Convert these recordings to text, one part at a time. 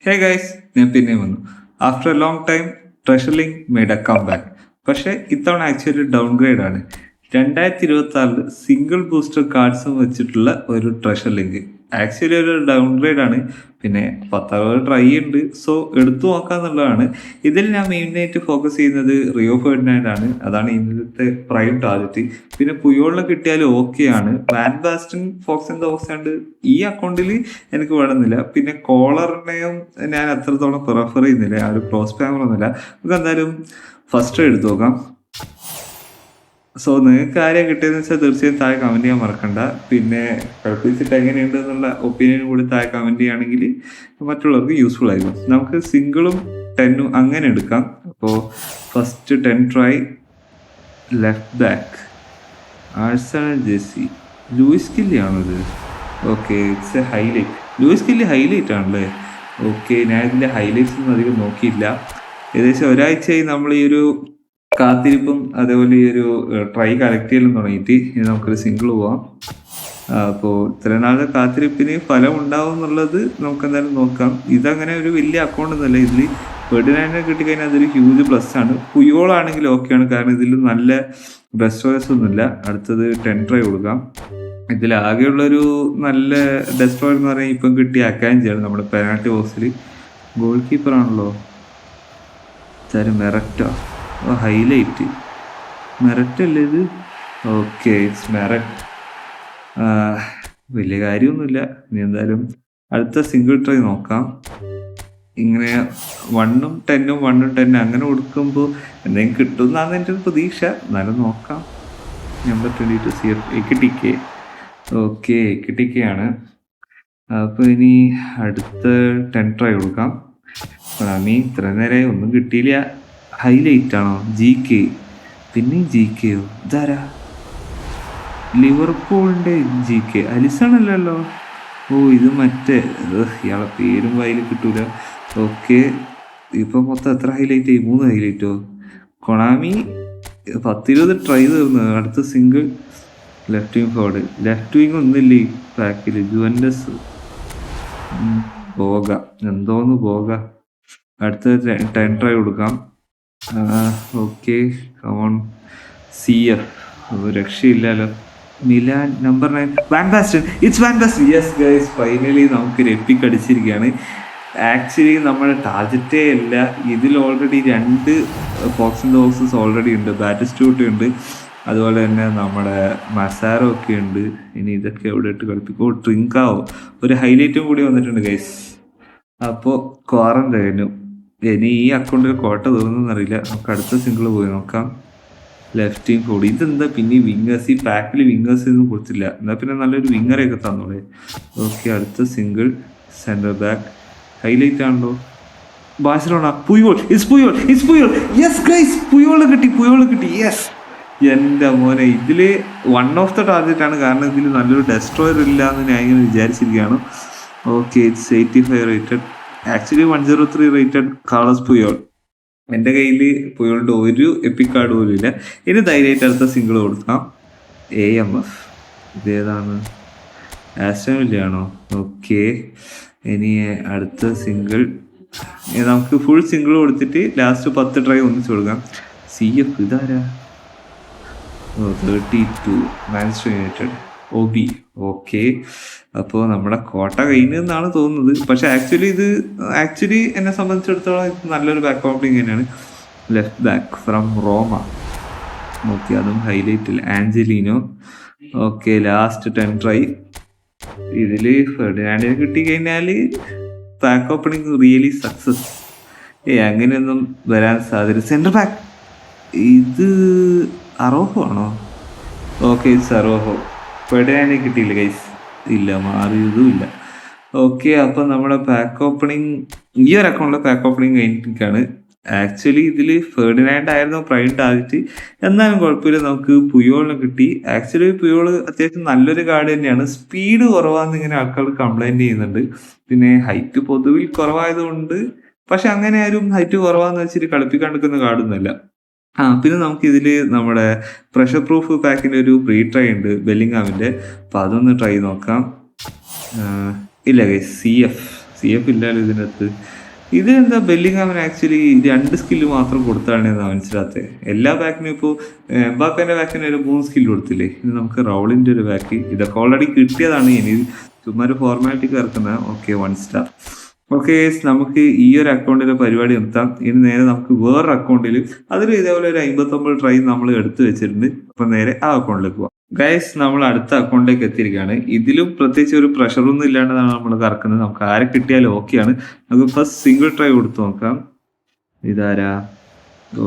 Hey guys, ഞാൻ പിന്നെയും വന്നു. After a long time treasure link made a come back. പക്ഷേ ഇത്തവണ ആക്ച്വലി ഡൗൺഗ്രേഡ് ആണ്. 2026 സിംഗിൾ ബൂസ്റ്റർ കാർഡ്സും വെച്ചിട്ടുള്ള ഒരു ട്രഷർ ലിങ്ക് ആക്ച്വലി ഒരു ഡൗൺഗ്രേഡ് ആണ്. പിന്നെ 10 ട്രൈ ഉണ്ട്, സോ എടുത്തു നോക്കാന്നുള്ളതാണ്. ഇതിൽ ഞാൻ മെയിനായിട്ട് ഫോക്കസ് ചെയ്യുന്നത് റിയോ ഫെർഡിനാൻഡ് ആണ്. അതാണ് ഇന്നത്തെ പ്രൈം ടാർഗറ്റ്. പിന്നെ പുയോളിനെ കിട്ടിയാലും ഓക്കെയാണ്. വാൻ ബാസ്റ്റൻ, ഫോക്സ് ആൻഡ് ഓക്സാണ്ട് ഈ അക്കൗണ്ടിൽ എനിക്ക് വേണമെന്നില്ല. പിന്നെ കോളറിനെയും ഞാൻ അത്രത്തോളം പ്രിഫർ ചെയ്യുന്നില്ല. ആ ഒരു ക്ലോസ് ഫാമറൊന്നുമില്ല. നമുക്ക് എന്തായാലും ഫസ്റ്റ് എടുത്തു നോക്കാം. സോ നിങ്ങൾക്ക് ആരെയാണ് കിട്ടിയതെന്ന് വെച്ചാൽ തീർച്ചയായും താഴെ കമൻറ്റ് ചെയ്യാൻ മറക്കണ്ട. പിന്നെ കളിപ്പിച്ചിട്ട് എങ്ങനെയുണ്ട് എന്നുള്ള ഒപ്പീനിയൻ കൂടി താഴെ കമൻറ്റ് ചെയ്യുകയാണെങ്കിൽ മറ്റുള്ളവർക്ക് യൂസ്ഫുൾ ആയിരിക്കും. നമുക്ക് സിംഗിളും 10ഉം അങ്ങനെ എടുക്കാം. അപ്പോൾ first 10 try. Left back Arsenal ജെസ്സി ലൂയിസ് കില്ലി ആണത്. Okay, it's a highlight. Lewis കില്ലി ഹൈലൈറ്റ് ആണല്ലേ? ഓക്കെ, ഞാൻ ഇതിൻ്റെ ഹൈലൈറ്റ്സ് ഒന്നും അധികം നോക്കിയില്ല. ഏകദേശം ഒരാഴ്ചയായി നമ്മൾ ഈ ഒരു കാത്തിരിപ്പും അതേപോലെ ഈ ഒരു ട്രൈ കളക്ട് ചെയ്യലും തുടങ്ങിയിട്ട് ഇനി നമുക്കൊരു സിംഗിൾ പോവാം. അപ്പോൾ ഇത്ര നാളെ കാത്തിരിപ്പിന് ഫലം ഉണ്ടാവും എന്നുള്ളത് നമുക്ക് എന്തായാലും നോക്കാം. ഇതങ്ങനെ ഒരു വലിയ അക്കൗണ്ട് ഒന്നുമല്ല. ഇതിൽ ഫെർഡിനാൻഡിനെ കിട്ടിക്കഴിഞ്ഞാൽ അതൊരു ഹ്യൂജ് പ്ലസ് ആണ്. പുയോളാണെങ്കിൽ ഓക്കെയാണ്, കാരണം ഇതിൽ നല്ല ബെസ്റ്റ് ചോയ്സ് ഒന്നുമില്ല. അടുത്തത് 10 ട്രൈ കൊടുക്കാം. ഇതിലാകെയുള്ളൊരു നല്ല ഡെസ്ട്രോയർ എന്ന് പറഞ്ഞാൽ ഇപ്പം കിട്ടിയ അക്കാഞ്ചിയാണ് നമ്മുടെ പെനാൽറ്റി ബോക്സിൽ. ഗോൾ കീപ്പറാണല്ലോ മെറക്റ്റോ. ഹൈലൈറ്റ് മെറക്റ്റ് അല്ലേ ഇത്? ഓക്കെ, ഇറ്റ്സ് മെറക്റ്റ്. വലിയ കാര്യമൊന്നുമില്ല. ഇനി എന്തായാലും അടുത്ത സിംഗിൾ ട്രൈ നോക്കാം. ഇങ്ങനെ 1ഉം 10ഉം 1ഉം 10 അങ്ങനെ കൊടുക്കുമ്പോൾ എന്തെങ്കിലും കിട്ടുമെന്നാണ് എൻ്റെ ഒരു പ്രതീക്ഷ. എന്നാലും നോക്കാം. Number 22 CF കിട്ടിക്കേ. ഓക്കെ, കിട്ടിക്കയാണ്. അപ്പോൾ ഇനി അടുത്ത 10 ട്രൈ കൊടുക്കാം. ഇത്ര നേരം ഒന്നും കിട്ടിയില്ല. ഹൈലൈറ്റ് ആണോ? GK. പിന്നെ GK ഇതാരാ? ലിവർപൂളിൻ്റെ GK. അലിസൺ അല്ലല്ലോ? ഓ, ഇത് മറ്റേ ഇയാളെ പേരും വായിൽ കിട്ടൂല. ഓക്കെ, ഇപ്പം മൊത്തം എത്ര ഹൈലൈറ്റ് ആയി? 3 ഹൈലൈറ്റോ? കൊണാമി 10-20 ട്രൈ തീർന്നു. അടുത്ത സിംഗിൾ ലെഫ്റ്റ് വിങ് ഫോർഡ്. ലെഫ്റ്റ് വിങ് ഒന്നില്ലേ ബാക്കിൽ? ജുവൻഡസ് പോക എന്തോന്ന് പോക. അടുത്ത 10 ട്രൈ കൊടുക്കാം. Okay, come on. CF രക്ഷയില്ലല്ലോ. Milan number 9 van Basten. It's van Basten. Yes guys, finally നമുക്കൊരു എപ്പിക് അടിച്ചിരിക്കുകയാണ്. ആക്ച്വലി നമ്മുടെ ടാർജറ്റേ അല്ല. ഇതിൽ already 2 fox and boxes already ഉണ്ട്. ബാറ്റിസ്റ്റൂട്ട് ഉണ്ട്, അതുപോലെ തന്നെ നമ്മുടെ മസാരോ ഒക്കെ ഉണ്ട്. ഇനി ഇതൊക്കെ എവിടെ ഇട്ട് കളിപ്പിക്കോ? ട്രിങ്കാവോ ഒരു ഹൈലൈറ്റും കൂടി വന്നിട്ടുണ്ട് ഗൈസ്. അപ്പോൾ ക്വാറന്റൈനും ഇനി ഈ അക്കൗണ്ടിൽ കോട്ട തീർന്നറിയില്ല. നമുക്ക് അടുത്ത സിംഗിൾ പോയി നോക്കാം. ലെഫ്റ്റ് വിങ് കൂടി. ഇതെന്താ പിന്നെ വിങ്ങേഴ്സ്? ഈ പാക്കിൽ വിങ്ങേഴ്സ് ഒന്നും കൊടുത്തില്ല. എന്നാൽ പിന്നെ നല്ലൊരു വിങ്ങറെയൊക്കെ തന്നോളെ. ഓക്കെ, അടുത്ത സിംഗിൾ സെൻറ്റർ ബാക്ക്. ഹൈലൈറ്റ് ആണല്ലോ. Barcelona. Puyol. Yes guys, Puyol കിട്ടി. യെസ്, എൻ്റെ മോനെ. ഇതിൽ 1 ഓഫ് ദ ടാർഗറ്റ് ആണ്, കാരണം ഇതിൽ നല്ലൊരു ഡെസ്ട്രോയർ ഇല്ല എന്ന് ഞാൻ ഇങ്ങനെ വിചാരിച്ചിരിക്കുകയാണ്. Okay, it's 85 rated. Actually 103 rated Carlos Puyol. എൻ്റെ കയ്യിൽ പുയോളിൻ്റെ ഒരു എപ്പിക് കാർഡ് പോലും ഇല്ല. ഇനി ധൈര്യമായിട്ട് അടുത്ത സിംഗിൾ കൊടുക്കാം. AMF. ഇതേതാണ്? ആസ്റ്റൺ വില്ലയാണോ? ഓക്കെ, ഇനി അടുത്ത സിംഗിൾ നമുക്ക് ഫുൾ സിംഗിൾ കൊടുത്തിട്ട് ലാസ്റ്റ് 10 ട്രൈ ഒന്നിച്ച് കൊടുക്കാം. CF ഇതാരാ? 32 മാഞ്ചസ്റ്റർ യുണൈറ്റഡ്. OB. ഓക്കെ, അപ്പോൾ നമ്മുടെ കോട്ട കഴിഞ്ഞെന്നാണ് തോന്നുന്നത്. പക്ഷെ ആക്ച്വലി എന്നെ സംബന്ധിച്ചിടത്തോളം ഇത് നല്ലൊരു ബാക്ക് ഓപ്പണിങ് തന്നെയാണ്. Left back from Roma. Okay, അതും ഹൈലൈറ്റിൽ. ആഞ്ചലീനോ. Okay, last 10 try. ഇതിൽ ഫെർഡിനാൻഡിനെ കിട്ടിക്കഴിഞ്ഞാൽ ബാക്ക് ഓപ്പണിങ് റിയലി സക്സസ്. അങ്ങനെയൊന്നും വരാൻ സാധ്യത. സെൻറ്റർ ബാക്ക് ഇത് അറോഹോ ആണോ? Okay, it's Araujo. ഫെർഡിനാൻഡിനെ കിട്ടിയില്ല ഗൈസ്. ഇല്ല, മാറിയതും ഇല്ല. ഓക്കെ, അപ്പം നമ്മുടെ പാക്ക് ഓപ്പണിങ്, ഈ ഒരു അക്കൗണ്ടിലെ പാക്ക് ഓപ്പണിങ് കഴിഞ്ഞിട്ടാണ്. ആക്ച്വലി ഇതിൽ ഫെർഡിനാൻഡ് ആയിരുന്നു പ്രൈം ടാർഗറ്റ്. എന്നാലും കുഴപ്പമില്ല, നമുക്ക് പുയോളിനെ കിട്ടി. ആക്ച്വലി പുയോൾ അത്യാവശ്യം നല്ലൊരു കാർഡ് തന്നെയാണ്. സ്പീഡ് കുറവാണെന്ന് ഇങ്ങനെ ആൾക്കാർ കംപ്ലൈൻറ്റ് ചെയ്യുന്നുണ്ട്. പിന്നെ ഹൈറ്റ് പൊതുവിൽ കുറവായതുകൊണ്ട്, പക്ഷെ അങ്ങനെ ആരും ഹൈറ്റ് കുറവാന്ന് വെച്ചിട്ട് കളിപ്പിക്കാൻ എടുക്കുന്ന കാർഡൊന്നുമല്ല. പിന്നെ നമുക്കിതിൽ നമ്മുടെ പ്രഷർ പ്രൂഫ് പാക്കിൻ്റെ ഒരു പ്രീ ട്രൈ ഉണ്ട് ബെല്ലിംഗാമിൻ്റെ. അപ്പോൾ അതൊന്ന് ട്രൈ നോക്കാം. ഇല്ല ഗൈസ്, CF ഇല്ലല്ലോ ഇതിനകത്ത്. ഇത് എന്താ ബെല്ലിംഗ്ഹാമിന് ആക്ച്വലി 2 സ്കില്ല് മാത്രം കൊടുത്താണ് എന്നാ മനസ്സിലാത്തത്. എല്ലാ ബാക്കിനും ഇപ്പോൾ എംബാപ്പേന്റെ ബാക്കിന് ഒരു 3 സ്കില്ല് കൊടുത്തില്ലേ, ഇത് നമുക്ക് റൗളിന്റെ ഒരു ബാക്ക് ഇതൊക്കെ ഓൾറെഡി കിട്ടിയതാണ്. ഇനി ചുമ്മാ ഒരു ഫോർമാലിറ്റിക്ക് ഇറക്കുന്ന. Okay, 1 star. ഓക്കെ, നമുക്ക് ഈ ഒരു അക്കൗണ്ടിലെ പരിപാടി നിർത്താം. ഇനി നേരെ നമുക്ക് വേറൊരു അക്കൗണ്ടിൽ അതിൽ ഇതേപോലെ ഒരു 59 ട്രൈ നമ്മൾ എടുത്തു വെച്ചിട്ടുണ്ട്. അപ്പൊ നേരെ ആ അക്കൗണ്ടിലേക്ക് പോവാം. ഗൈസ്, നമ്മൾ അടുത്ത അക്കൗണ്ടിലേക്ക് എത്തിയിരിക്കുകയാണ്. ഇതിലും പ്രത്യേകിച്ച് ഒരു പ്രഷറൊന്നും ഇല്ലാണ്ടാണ് നമ്മൾ കറക്കുന്നത്. നമുക്ക് ആരെ കിട്ടിയാലും ഓക്കെയാണ്. നമുക്ക് ഫസ്റ്റ് സിംഗിൾ ട്രൈ കൊടുത്തു നോക്കാം. ഇതാരാ?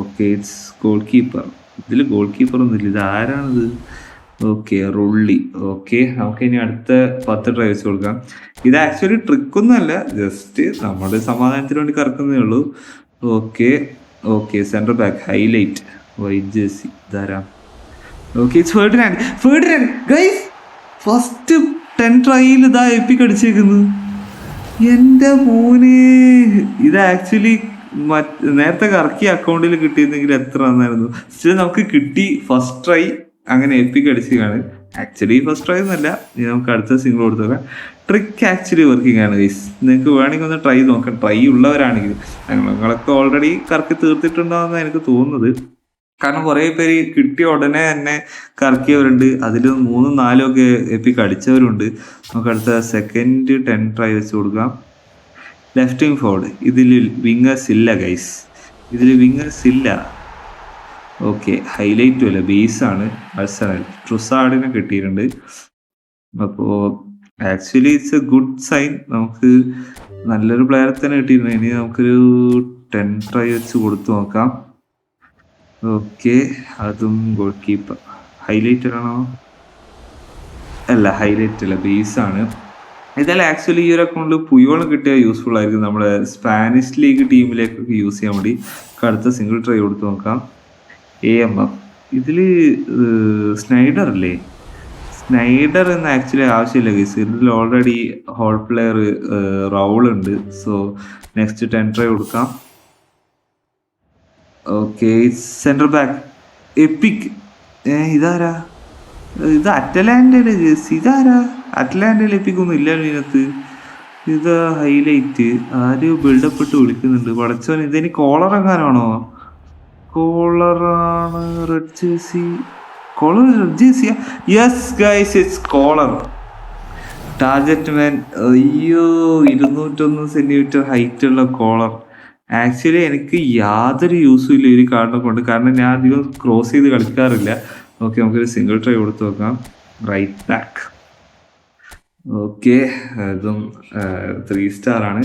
Okay, it's goal keeper. ഇതിൽ ഗോൾ കീപ്പർ ഒന്നും ഇല്ല. ഇത് ആരാണിത്? ഓക്കെ, റുള്ളി. ഓക്കെ, നമുക്ക് ഇനി അടുത്ത 10 ട്രൈ വെച്ച് കൊടുക്കാം. ഇത് ആക്ച്വലി ട്രിക്കൊന്നും അല്ല, ജസ്റ്റ് നമ്മുടെ സമാധാനത്തിന് വേണ്ടി കറക്കുന്നേ ഉള്ളൂ. Okay okay, central back highlight white jersey. ഇതാരാ? Okay, it's Ferdinand. Guys, first 10 ട്രൈയിൽ ഇതാ എപ്പിക് അടിച്ചേക്കുന്നത്. എൻ്റെ മോനെ, ഇത് ആക്ച്വലി നേരത്തെ കറക്കിയ അക്കൗണ്ടിൽ കിട്ടിയിരുന്നെങ്കിൽ എത്ര നന്നായിരുന്നു. സ്റ്റിൽ നമുക്ക് കിട്ടി ഫസ്റ്റ് ട്രൈ, അങ്ങനെ എപ്പിക് അടിച്ചതാണ്. ആക്ച്വലി ഫസ്റ്റ് ട്രൈ ഒന്നല്ല. ഇനി നമുക്ക് അടുത്ത സിംഗിൾ കൊടുത്തു നോക്കാം. ട്രിക്ക് ആക്ച്വലി വർക്കിംഗ് ആണ് ഗൈസ്. നിങ്ങൾക്ക് വേണമെങ്കിൽ ഒന്ന് ട്രൈ നോക്കാം, ട്രൈ ഉള്ളവരാണെങ്കിൽ. ഞങ്ങളൊക്കെ ഓൾറെഡി കറക്കി തീർത്തിട്ടുണ്ടാവുന്ന എനിക്ക് തോന്നുന്നത്. കാരണം കുറേ പേര് കിട്ടിയ ഉടനെ തന്നെ കറക്കിയവരുണ്ട്, അതിൽ 3ഉം 4ഉം ഒക്കെ എപ്പിക് അടിച്ചവരുണ്ട്. നമുക്ക് അടുത്ത സെക്കൻഡ് 10 ട്രൈ വെച്ച് കൊടുക്കാം. Left wing forward. ഇതിൽ വിങ്ങേഴ്സ് ഇല്ല ഗൈസ്, ഇതിൽ വിങ്ങേഴ്സ് ഇല്ല. ഓക്കെ, ഹൈലൈറ്റും അല്ല, ബേസാണ്. അർസണൽ ട്രുസാർഡിനെ കിട്ടിയിട്ടുണ്ട്. അപ്പോൾ actually it's a good sign. നമുക്ക് നല്ലൊരു പ്ലെയറെ തന്നെ കിട്ടിയിട്ടുണ്ട്. ഇനി നമുക്കൊരു 10 ട്രൈ വെച്ച് കൊടുത്തു നോക്കാം. ഓക്കെ, അതും ഗോൾ കീപ്പർ. ഹൈലൈറ്റഡ് ആണോ? അല്ല, ഹൈലൈറ്റ് അല്ല, ബേസാണ്. ഇതെല്ലാം ആക്ച്വലി ഈ ഒരു അക്കൗണ്ടിൽ പുയോളം കിട്ടിയാൽ യൂസ്ഫുൾ ആയിരിക്കും. നമ്മുടെ സ്പാനിഷ് ലീഗ് ടീമിലേക്കൊക്കെ യൂസ് ചെയ്യാൻ വേണ്ടി. അടുത്ത സിംഗിൾ ട്രൈ കൊടുത്തു നോക്കാം. AMF. ഇതിൽ സ്നൈഡർ അല്ലേ? സ്നൈഡർ എന്ന് ആക്ച്വലി ആവശ്യമില്ല ഗൈസ്. ഇതിൽ ഓൾറെഡി ഹോൾ പ്ലെയർ റൗൾ ഉണ്ട്. സോ നെക്സ്റ്റ് 10 ട്രൈ കൊടുക്കാം. Okay, central back EPIC. ഇതാരാ? ഇത് അറ്റലാന്റയുടെ ജേഴ്സി. ഇതാരാ? അറ്റലാന്റയിൽ എപ്പിക് ഒന്നും ഇല്ലല്ലോ ഇതിനകത്ത്. ഇത് ഹൈലൈറ്റ്. ആരും ബിൽഡപ്പ് ഇട്ട് വിളിക്കുന്നുണ്ട്. പടച്ചോൻ, ഇതിന് കോളർ എങ്ങാനാണോ? കോളറാണ്. Red jersey. കോളർ റെഡ് ജേഴ്സിയാ? Yes guys, it's Koller. Target man. അയ്യോ, 201 സെന്റിമീറ്റർ ഹൈറ്റ് ഉള്ള കോളർ. ആക്ച്വലി എനിക്ക് യാതൊരു യൂസും ഇല്ല ഈ ഒരു കാർഡിനെ കൊണ്ട്, കാരണം ഞാൻ അധികം ക്രോസ് ചെയ്ത് കളിക്കാറില്ല. ഓക്കെ, നമുക്കൊരു സിംഗിൾ ട്രൈ കൊടുത്തു നോക്കാം. Right back. ഓക്കെ, അതും 3 സ്റ്റാർ ആണ്.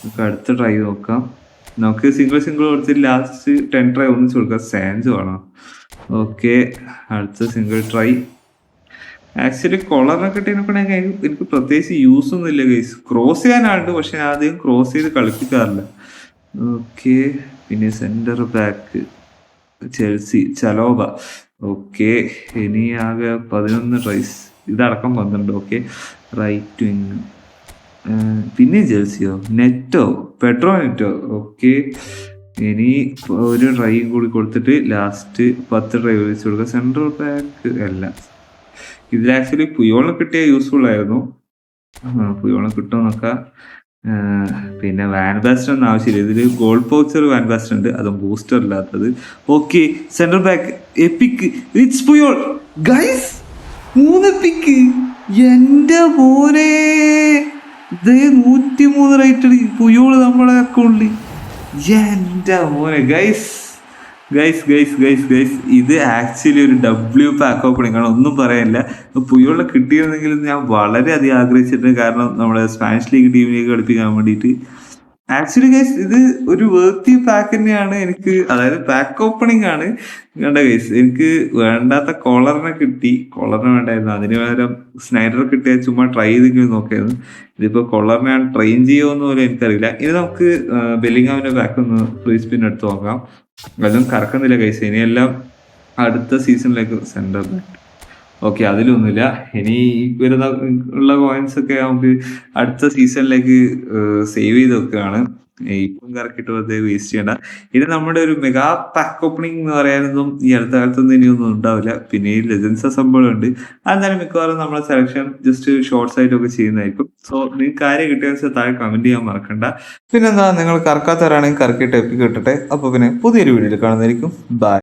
നമുക്ക് അടുത്ത ട്രൈ നോക്കാം. നമുക്ക് സിംഗിൾ കൊടുത്തിട്ട് ലാസ്റ്റ് 10 ട്രൈ ഒന്നിച്ച് കൊടുക്കാം. സാൻജോ ആണോ? ഓക്കെ, അടുത്ത സിംഗിൾ ട്രൈ. ആക്ച്വലി കോളറിനെ കിട്ടിയതിനെക്കൊണ്ടെങ്കിൽ എനിക്ക് പ്രത്യേകിച്ച് യൂസ് ഒന്നും ഇല്ല ഗൈസ്. ക്രോസ് ചെയ്യാനാണ്, പക്ഷെ ഞാൻ അധികം ക്രോസ് ചെയ്ത് കളിപ്പിക്കാറില്ല. ഓക്കെ, പിന്നെ centre back Chelsea Chalobah. Okay, ഇനി ആകെ 11 ട്രൈസ്, ഇതടക്കം 12. Okay, right wing. പിന്നെ ചെൽസിയോ? പെട്രോ നെറ്റോ. ഓക്കെ, ഇനി ഒരു ട്രൈയും കൂടി കൊടുത്തിട്ട് ലാസ്റ്റ് 10 ട്രൈ വെച്ച് കൊടുക്കുക. സെൻട്രൽ ബാക്ക് അല്ല, ഇതിൽ ആക്ച്വലി പുയോളിനെ കിട്ടിയാൽ യൂസ്ഫുൾ ആയിരുന്നു. പുയോളിനെ കിട്ടുമെന്നൊക്കെ. പിന്നെ വാൻ ബാസ്റ്റർ ഒന്നും ആവശ്യമില്ല. ഇതിൽ ഗോൾ പൗച്ചർ വാൻ ബാസ്റ്റർ ഉണ്ട്, അതും ബൂസ്റ്റർ ഇല്ലാത്തത്. Okay, central back EPIC. It's Puyol guys. 3 EPIC. എൻ്റെ മോനെ, ഇതേ 103 റേറ്റഡ് പുയോള് നമ്മുടെ അക്കൗണ്ടിൽ. എൻ്റെ മോനെ ഗൈസ്. ഇത് ആക്ച്വലി ഒരു W പാക്ക് ഓപ്പണിംഗ് ആണ്, ഒന്നും പറയാനില്ല. പുയോളെ കിട്ടിയിരുന്നെങ്കിൽ ഞാൻ വളരെയധികം ആഗ്രഹിച്ചിട്ടുണ്ട്, കാരണം നമ്മുടെ സ്പാനിഷ് ലീഗ് ടീമിലേക്ക് കളിപ്പിക്കാൻ വേണ്ടിയിട്ട്. ആക്ച്വലി ഗൈസ്, ഇത് ഒരു വേർത്തി പാക്ക് തന്നെയാണ് എനിക്ക്, അതായത് പാക്ക് ഓപ്പണിംഗ് ആണ്. കണ്ട ഗൈസ്, എനിക്ക് വേണ്ടാത്ത കോളറിനെ കിട്ടി. കോളറിന് വേണ്ടായിരുന്നു, അതിന് പകരം സ്നൈഡർ കിട്ടിയാൽ ചുമ്മാ ട്രൈ ചെയ്തെങ്കിലും നോക്കിയായിരുന്നു. ഇതിപ്പോൾ കോളറിനെ ഞാൻ ട്രെയിൻ ചെയ്യുമെന്ന് പോലും എനിക്കറിയില്ല. ഇനി നമുക്ക് ബെല്ലിംഗ്ഹാമിന്റെ ബാക്ക് ഒന്ന് ഫ്രീ സ്പിൻ എടുത്ത് നോക്കാം. അതും കറക്കുന്നില്ല ഗൈസ്. ഇനിയെല്ലാം അടുത്ത സീസണിലേക്ക് സെൻറ്റർ ബാക്ക്. ഓക്കെ, അതിലൊന്നുമില്ല. ഇനി വരുന്ന ഉള്ള കോയിൻസ് ഒക്കെ നമുക്ക് അടുത്ത സീസണിലേക്ക് സേവ് ചെയ്ത് വെക്കുകയാണ്. ഇപ്പം കറക്കിയിട്ട് വെറുതെ വേസ്റ്റ് ചെയ്യണ്ട. ഇനി നമ്മുടെ ഒരു മെഗാ പാക്ക് ഓപ്പണിംഗ് എന്ന് പറയാനൊന്നും ഈ അടുത്ത കാലത്തൊന്നും ഇനിയൊന്നും ഉണ്ടാവില്ല. പിന്നെ ഈ ലെജൻസ് സംഭവമുണ്ട്. അതെന്തായാലും മിക്കവാറും നമ്മളെ സെലക്ഷൻ ജസ്റ്റ് ഷോർട്സ് ആയിട്ടൊക്കെ ചെയ്യുന്നതായിരിക്കും. സോ നിങ്ങൾക്ക് ആരെ കിട്ടിയെന്ന് വെച്ചാൽ താഴെ കമന്റ് ചെയ്യാൻ മറക്കണ്ട. പിന്നെന്താ, നിങ്ങൾ കറക്കാത്തവരാണെങ്കിൽ കറക്കിയിട്ട് എപ്പിക്ക് കിട്ടട്ടെ. അപ്പോൾ പിന്നെ പുതിയൊരു വീഡിയോയിൽ കാണുന്നതായിരിക്കും. ബൈ.